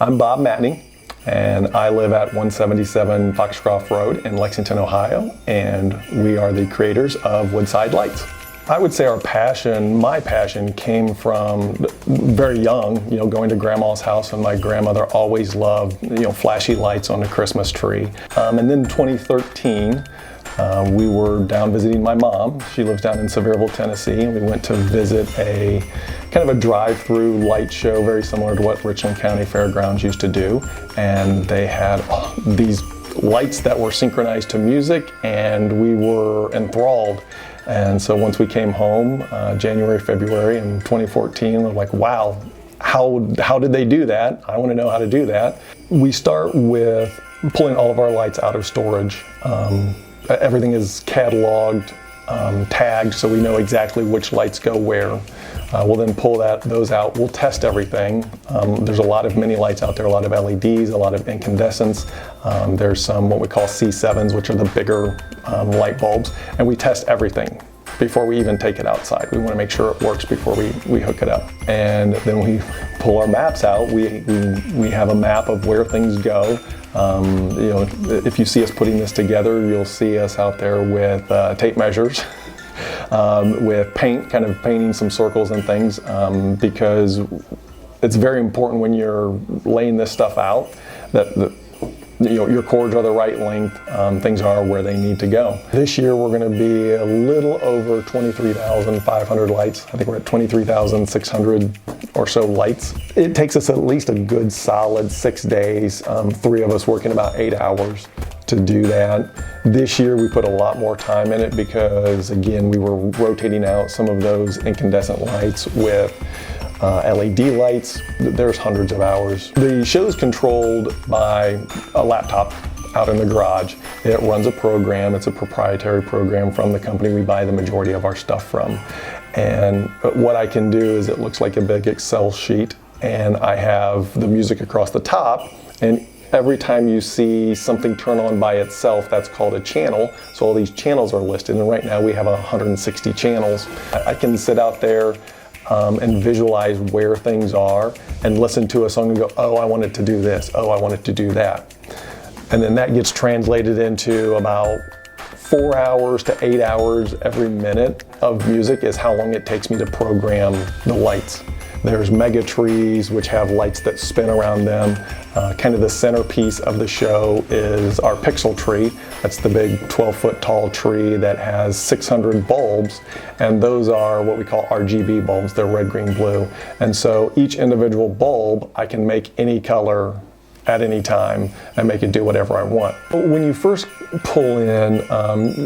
I'm Bob Matney, and I live at 177 Foxcroft Road in Lexington, Ohio, and we are the creators of Woodside Lights. I would say my passion came from very young, going to grandma's house, and my grandmother always loved, flashy lights on the Christmas tree. And then in 2013, we were down visiting my mom. She lives down in Sevierville, Tennessee, and we went to visit a kind of a drive-through light show, very similar to what Richland County Fairgrounds used to do. And they had these lights that were synchronized to music, and we were enthralled. And so once we came home, January, February in 2014, we're like, wow, how did they do that? I want to know how to do that. We start with pulling all of our lights out of storage. Everything is cataloged, tagged, so we know exactly which lights go where. We'll then pull those out. We'll test everything. There's a lot of mini lights out there, a lot of LEDs, a lot of incandescents. There's some what we call C7s, which are the bigger light bulbs, and we test everything before we even take it outside. We want to make sure it works before we hook it up. And then we pull our maps out. We have a map of where things go. If you see us putting this together, you'll see us out there with tape measures, with paint, kind of painting some circles and things, because it's very important when you're laying this stuff out that your cords are the right length, things are where they need to go. This year we're going to be a little over 23,500 lights. I think we're at 23,600 or so lights. It takes us at least a good solid 6 days, 3 of us working about 8 hours to do that. This year we put a lot more time in it because, again, we were rotating out some of those incandescent lights with LED lights. There's hundreds of hours. The show is controlled by a laptop out in the garage. It runs a program. It's a proprietary program from the company we buy the majority of our stuff from. And what I can do is it looks like a big Excel sheet, and I have the music across the top, and every time you see something turn on by itself, that's called a channel. So all these channels are listed, and right now we have 160 channels. I can sit out there and visualize where things are and listen to a song and go, oh, I wanted to do this, oh, I wanted to do that. And then that gets translated into about 4 hours to 8 hours every minute of music is how long it takes me to program the lights. There's mega trees, which have lights that spin around them. Kind of the centerpiece of the show is our pixel tree. That's the big 12-foot tall tree that has 600 bulbs, and those are what we call RGB bulbs. They're red, green, blue. And so each individual bulb, I can make any color at any time and make it do whatever I want. When you first pull in,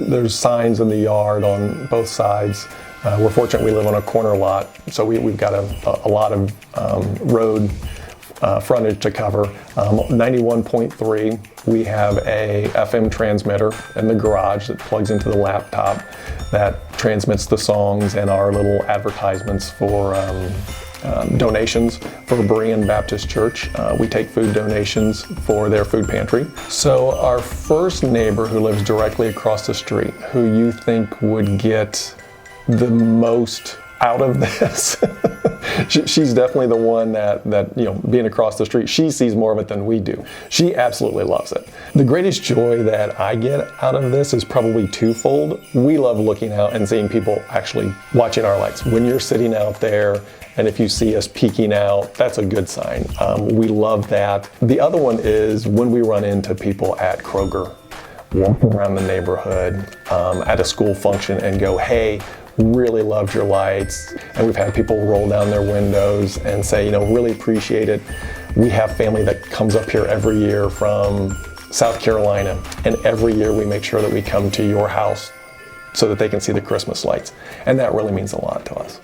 there's signs in the yard on both sides. We're fortunate we live on a corner lot, so we've got a lot of road frontage to cover. 91.3, we have a FM transmitter in the garage that plugs into the laptop that transmits the songs and our little advertisements for donations for Berean Baptist Church. We take food donations for their food pantry. So our first neighbor who lives directly across the street, who you think would get the most out of this, she's definitely the one that being across the street, she sees more of it than we do. She absolutely loves it. The greatest joy that I get out of this is probably twofold. We love looking out and seeing people actually watching our lights. When you're sitting out there and if you see us peeking out, that's a good sign. We love that. The other one is when we run into people at Kroger, walking around the neighborhood at a school function and go, hey, really loved your lights. And we've had people roll down their windows and say, really appreciate it. We have family that comes up here every year from South Carolina, and every year we make sure that we come to your house so that they can see the Christmas lights. And that really means a lot to us.